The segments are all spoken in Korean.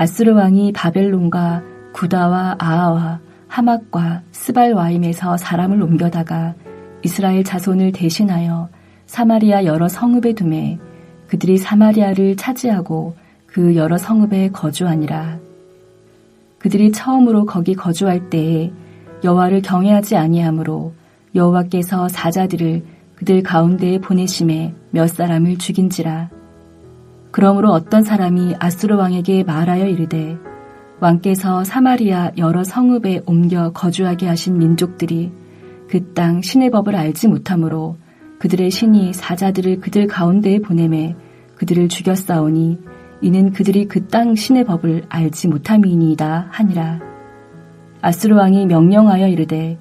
아수르 왕이 바벨론과 구다와 아하와 하맛과 스발와임에서 사람을 옮겨다가 이스라엘 자손을 대신하여 사마리아 여러 성읍에 두매 그들이 사마리아를 차지하고 그 여러 성읍에 거주하니라. 그들이 처음으로 거기 거주할 때에 여호와를 경외하지 아니하므로 여호와께서 사자들을 그들 가운데에 보내심에 몇 사람을 죽인지라. 그러므로 어떤 사람이 아수르 왕에게 말하여 이르되 왕께서 사마리아 여러 성읍에 옮겨 거주하게 하신 민족들이 그 땅 신의 법을 알지 못하므로 그들의 신이 사자들을 그들 가운데에 보내매 그들을 죽였사오니 이는 그들이 그 땅 신의 법을 알지 못함이니이다 하니라. 아수르 왕이 명령하여 이르되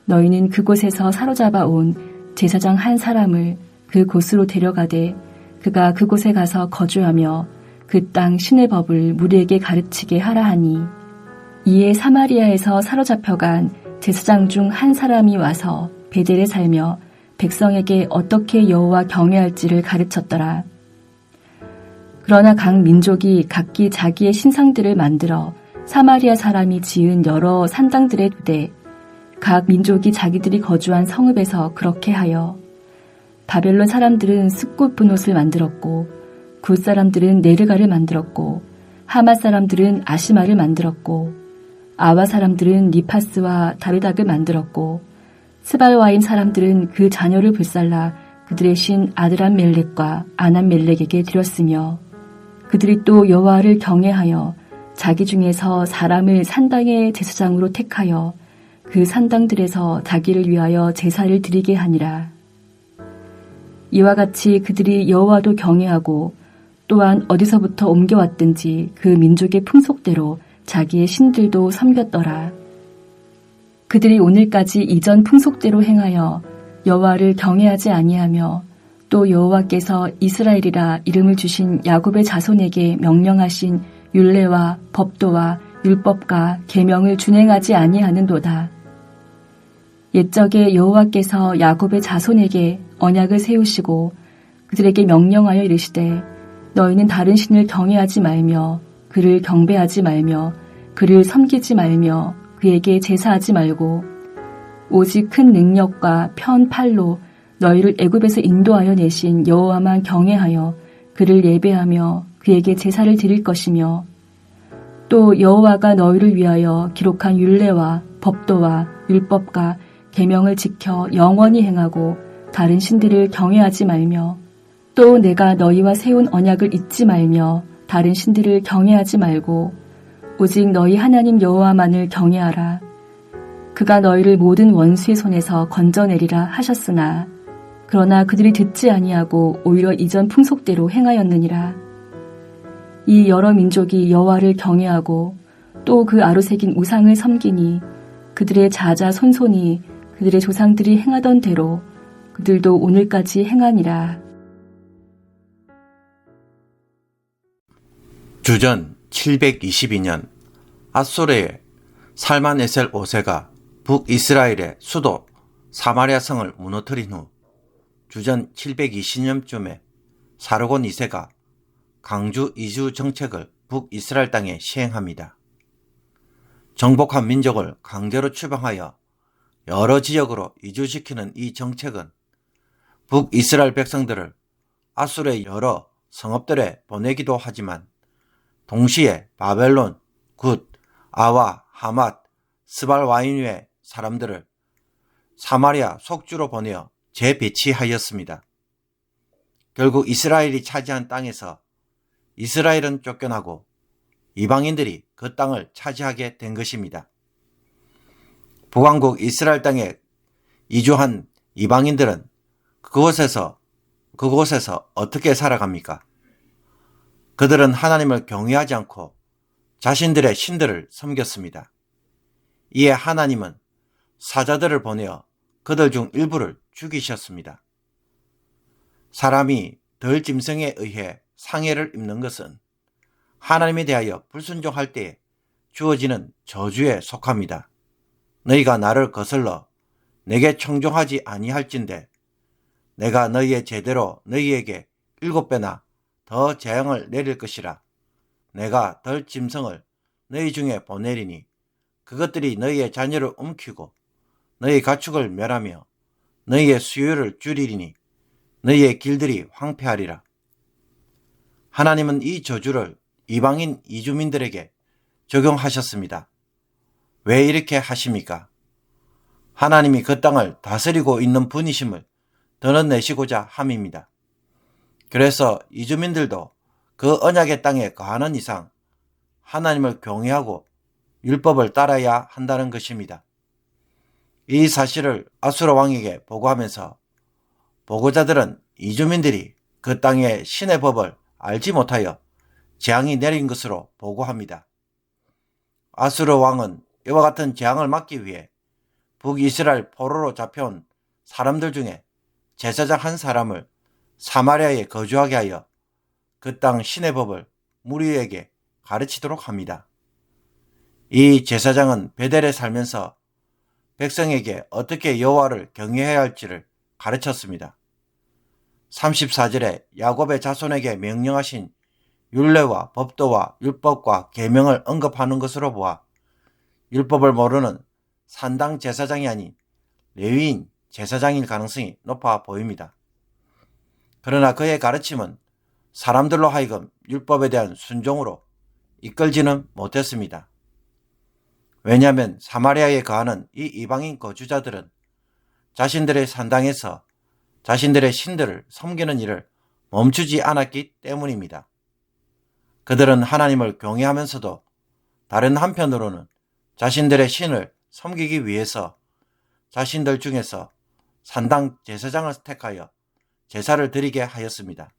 너희는 그곳에서 사로잡아 온 제사장 한 사람을 그 곳으로 데려가되 그가 그곳에 가서 거주하며 그 땅 신의 법을 무리에게 가르치게 하라 하니 이에 사마리아에서 사로잡혀간 제사장 중 한 사람이 와서 베델에 살며 백성에게 어떻게 여호와 경외할지를 가르쳤더라. 그러나 각 민족이 각기 자기의 신상들을 만들어 사마리아 사람이 지은 여러 산당들에 두되 각 민족이 자기들이 거주한 성읍에서 그렇게 하여 바벨론 사람들은 숫꽃 분옷을 만들었고 굿 사람들은 네르가를 만들었고 하맛 사람들은 아시마를 만들었고 아와 사람들은 니파스와 다르닥을 만들었고 스발와임 사람들은 그 자녀를 불살라 그들의 신 아드람멜렉과 아남멜렉에게 드렸으며 그들이 또 여호와를 경외하여 자기 중에서 사람을 산당의 제사장으로 택하여 그 산당들에서 자기를 위하여 제사를 드리게 하니라. 이와 같이 그들이 여호와도 경외하고 또한 어디서부터 옮겨왔든지 그 민족의 풍속대로 자기의 신들도 섬겼더라. 그들이 오늘까지 이전 풍속대로 행하여 여호와를 경외하지 아니하며 또 여호와께서 이스라엘이라 이름을 주신 야곱의 자손에게 명령하신 율례와 법도와 율법과 계명을 준행하지 아니하는도다. 옛적에 여호와께서 야곱의 자손에게 언약을 세우시고 그들에게 명령하여 이르시되 너희는 다른 신을 경외하지 말며 그를 경배하지 말며 그를 섬기지 말며 그에게 제사하지 말고 오직 큰 능력과 편 팔로 너희를 애굽에서 인도하여 내신 여호와만 경외하여 그를 예배하며 그에게 제사를 드릴 것이며 또 여호와가 너희를 위하여 기록한 율례와 법도와 율법과 계명을 지켜 영원히 행하고 다른 신들을 경외하지 말며 또 내가 너희와 세운 언약을 잊지 말며 다른 신들을 경외하지 말고 오직 너희 하나님 여호와만을 경외하라. 그가 너희를 모든 원수의 손에서 건져내리라 하셨으나 그러나 그들이 듣지 아니하고 오히려 이전 풍속대로 행하였느니라. 이 여러 민족이 여호와를 경외하고 또 그 아로새긴 우상을 섬기니 그들의 자자 손손이 그들의 조상들이 행하던 대로 그들도 오늘까지 행하니라. 주전 722년 아소르의 살만에셀 5세가 북이스라엘의 수도 사마리아 성을 무너뜨린 후 주전 720년쯤에 사르곤 2세가 강주 이주 정책을 북이스라엘 땅에 시행합니다. 정복한 민족을 강제로 추방하여 여러 지역으로 이주시키는 이 정책은 북이스라엘 백성들을 아수르의 여러 성읍들에 보내기도 하지만 동시에 바벨론, 굿, 아와, 하맛, 스발와인의 사람들을 사마리아 속주로 보내어 재배치하였습니다. 결국 이스라엘이 차지한 땅에서 이스라엘은 쫓겨나고 이방인들이 그 땅을 차지하게 된 것입니다. 북왕국 이스라엘 땅에 이주한 이방인들은 그곳에서 어떻게 살아갑니까? 그들은 하나님을 경외하지 않고 자신들의 신들을 섬겼습니다. 이에 하나님은 사자들을 보내어 그들 중 일부를 죽이셨습니다. 사람이 덜 짐승에 의해 상해를 입는 것은 하나님에 대하여 불순종할 때에 주어지는 저주에 속합니다. 너희가 나를 거슬러 내게 청종하지 아니할진대 내가 너희의 제대로 너희에게 7배나 더 재앙을 내릴 것이라. 내가 덜 짐승을 너희 중에 보내리니 그것들이 너희의 자녀를 움키고 너희 가축을 멸하며 너희의 수요를 줄이리니 너희의 길들이 황폐하리라. 하나님은 이 저주를 이방인 이주민들에게 적용하셨습니다. 왜 이렇게 하십니까? 하나님이 그 땅을 다스리고 있는 분이심을 드러내시고자 함입니다. 그래서 이주민들도 그 언약의 땅에 거하는 이상 하나님을 경외하고 율법을 따라야 한다는 것입니다. 이 사실을 아수르 왕에게 보고하면서 보고자들은 이주민들이 그 땅의 신의 법을 알지 못하여 재앙이 내린 것으로 보고합니다. 아수르 왕은 이와 같은 재앙을 막기 위해 북이스라엘 포로로 잡혀온 사람들 중에 제사장 한 사람을 사마리아에 거주하게 하여 그 땅 신의 법을 무리에게 가르치도록 합니다. 이 제사장은 베델에 살면서 백성에게 어떻게 여호와를 경외해야 할지를 가르쳤습니다. 34절에 야곱의 자손에게 명령하신 율례와 법도와 율법과 계명을 언급하는 것으로 보아 율법을 모르는 산당 제사장이 아닌 레위인 제사장일 가능성이 높아 보입니다. 그러나 그의 가르침은 사람들로 하여금 율법에 대한 순종으로 이끌지는 못했습니다. 왜냐하면 사마리아에 거하는 이 이방인 거주자들은 자신들의 산당에서 자신들의 신들을 섬기는 일을 멈추지 않았기 때문입니다. 그들은 하나님을 경외하면서도 다른 한편으로는 자신들의 신을 섬기기 위해서 자신들 중에서 산당 제사장을 택하여 제사를 드리게 하였습니다.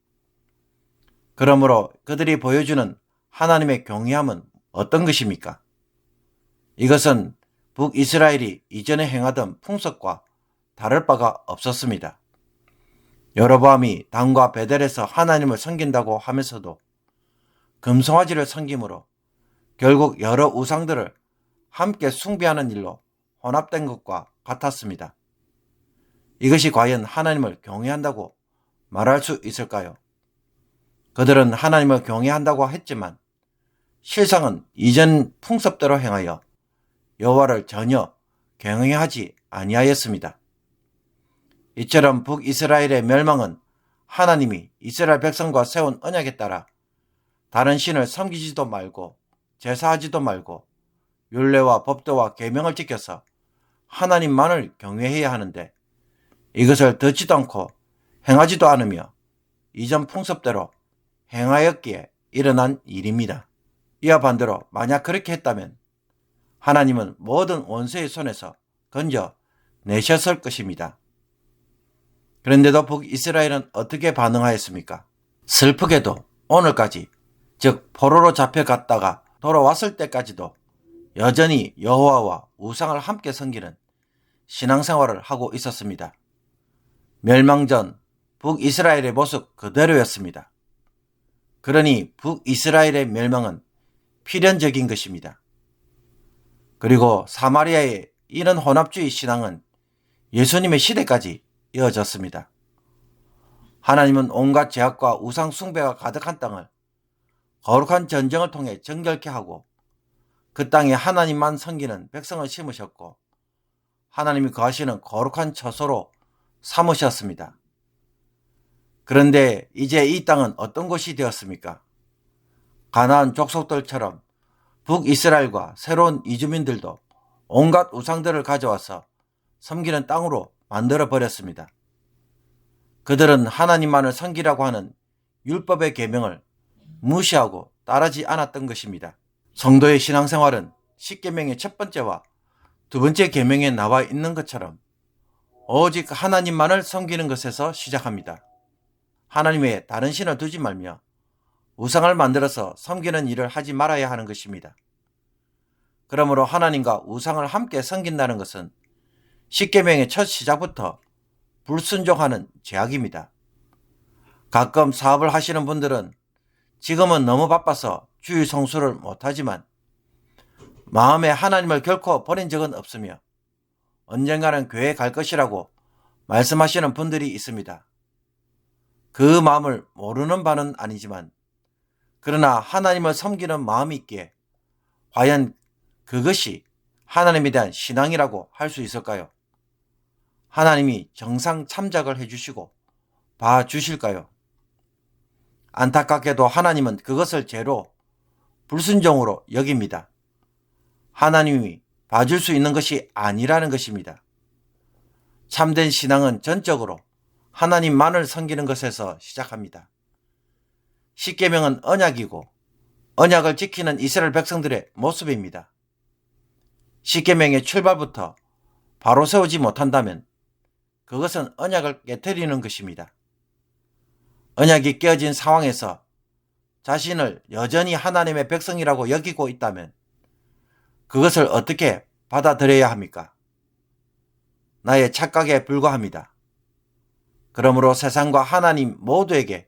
그러므로 그들이 보여주는 하나님의 경외함은 어떤 것입니까? 이것은 북이스라엘이 이전에 행하던 풍습과 다를 바가 없었습니다. 여로보암이 단과 베델에서 하나님을 섬긴다고 하면서도 금송아지를 섬김으로 결국 여러 우상들을 함께 숭배하는 일로 혼합된 것과 같았습니다. 이것이 과연 하나님을 경외한다고 말할 수 있을까요? 그들은 하나님을 경외한다고 했지만 실상은 이전 풍습대로 행하여 여호와를 전혀 경외하지 아니하였습니다. 이처럼 북이스라엘의 멸망은 하나님이 이스라엘 백성과 세운 언약에 따라 다른 신을 섬기지도 말고 제사하지도 말고 율례와 법도와 계명을 지켜서 하나님만을 경외해야 하는데 이것을 듣지도 않고 행하지도 않으며 이전 풍습대로 행하였기에 일어난 일입니다. 이와 반대로 만약 그렇게 했다면 하나님은 모든 원수의 손에서 건져 내셨을 것입니다. 그런데도 북이스라엘은 어떻게 반응하였습니까? 슬프게도 오늘까지, 즉 포로로 잡혀갔다가 돌아왔을 때까지도 여전히 여호와와 우상을 함께 섬기는 신앙생활을 하고 있었습니다. 멸망 전 북이스라엘의 모습 그대로였습니다. 그러니 북이스라엘의 멸망은 필연적인 것입니다. 그리고 사마리아의 이런 혼합주의 신앙은 예수님의 시대까지 이어졌습니다. 하나님은 온갖 죄악과 우상 숭배가 가득한 땅을 거룩한 전쟁을 통해 정결케 하고 그 땅에 하나님만 섬기는 백성을 심으셨고 하나님이 거하시는 거룩한 처소로 삼으셨습니다. 그런데 이제 이 땅은 어떤 곳이 되었습니까? 가나안 족속들처럼 북이스라엘과 새로운 이주민들도 온갖 우상들을 가져와서 섬기는 땅으로 만들어버렸습니다. 그들은 하나님만을 섬기라고 하는 율법의 계명을 무시하고 따르지 않았던 것입니다. 성도의 신앙생활은 십계명의 첫 번째와 두 번째 계명에 나와 있는 것처럼 오직 하나님만을 섬기는 것에서 시작합니다. 하나님 외에 다른 신을 두지 말며 우상을 만들어서 섬기는 일을 하지 말아야 하는 것입니다. 그러므로 하나님과 우상을 함께 섬긴다는 것은 십계명의 첫 시작부터 불순종하는 죄악입니다. 가끔 사업을 하시는 분들은 지금은 너무 바빠서 주일 성수를 못하지만 마음에 하나님을 결코 버린 적은 없으며 언젠가는 교회에 갈 것이라고 말씀하시는 분들이 있습니다. 그 마음을 모르는 바는 아니지만 그러나 하나님을 섬기는 마음이 있기에 과연 그것이 하나님에 대한 신앙이라고 할 수 있을까요? 하나님이 정상 참작을 해주시고 봐주실까요? 안타깝게도 하나님은 그것을 죄로 불순종으로 여깁니다. 하나님이 봐줄 수 있는 것이 아니라는 것입니다. 참된 신앙은 전적으로 하나님만을 섬기는 것에서 시작합니다. 십계명은 언약이고 언약을 지키는 이스라엘 백성들의 모습입니다. 십계명의 출발부터 바로 세우지 못한다면 그것은 언약을 깨트리는 것입니다. 언약이 깨어진 상황에서 자신을 여전히 하나님의 백성이라고 여기고 있다면 그것을 어떻게 받아들여야 합니까? 나의 착각에 불과합니다. 그러므로 세상과 하나님 모두에게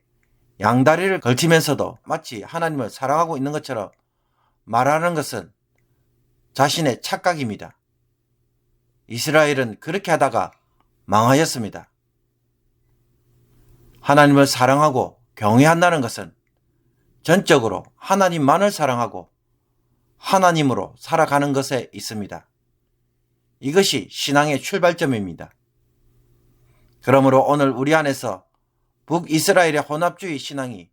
양다리를 걸치면서도 마치 하나님을 사랑하고 있는 것처럼 말하는 것은 자신의 착각입니다. 이스라엘은 그렇게 하다가 망하였습니다. 하나님을 사랑하고 경외한다는 것은 전적으로 하나님만을 사랑하고 하나님으로 살아가는 것에 있습니다. 이것이 신앙의 출발점입니다. 그러므로 오늘 우리 안에서 북이스라엘의 혼합주의 신앙이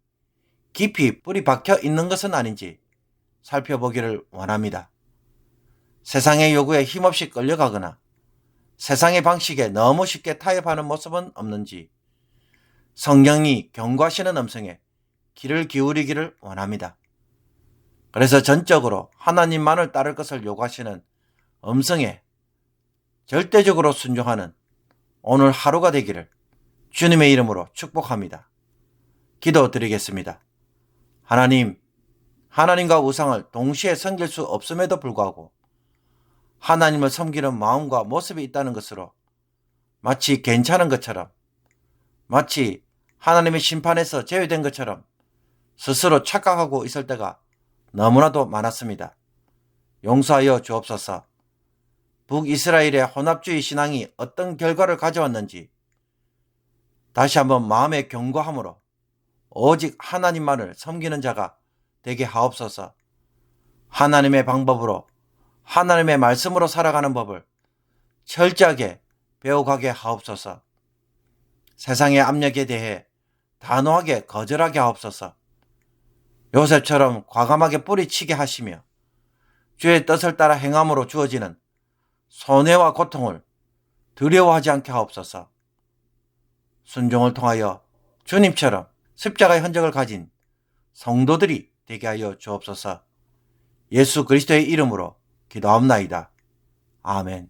깊이 뿌리 박혀 있는 것은 아닌지 살펴보기를 원합니다. 세상의 요구에 힘없이 끌려가거나 세상의 방식에 너무 쉽게 타협하는 모습은 없는지 성령이 경고하시는 음성에 귀를 기울이기를 원합니다. 그래서 전적으로 하나님만을 따를 것을 요구하시는 음성에 절대적으로 순종하는 오늘 하루가 되기를 주님의 이름으로 축복합니다. 기도드리겠습니다. 하나님과 우상을 동시에 섬길 수 없음에도 불구하고 하나님을 섬기는 마음과 모습이 있다는 것으로 마치 괜찮은 것처럼, 마치 하나님의 심판에서 제외된 것처럼 스스로 착각하고 있을 때가 너무나도 많았습니다. 용서하여 주옵소서. 북이스라엘의 혼합주의 신앙이 어떤 결과를 가져왔는지 다시 한번 마음의 경고함으로 오직 하나님만을 섬기는 자가 되게 하옵소서. 하나님의 방법으로 하나님의 말씀으로 살아가는 법을 철저하게 배워가게 하옵소서. 세상의 압력에 대해 단호하게 거절하게 하옵소서. 요셉처럼 과감하게 뿌리치게 하시며 주의 뜻을 따라 행함으로 주어지는 손해와 고통을 두려워하지 않게 하옵소서. 순종을 통하여 주님처럼 십자가의 흔적을 가진 성도들이 되게 하여 주옵소서. 예수 그리스도의 이름으로 기도합나이다. 아멘.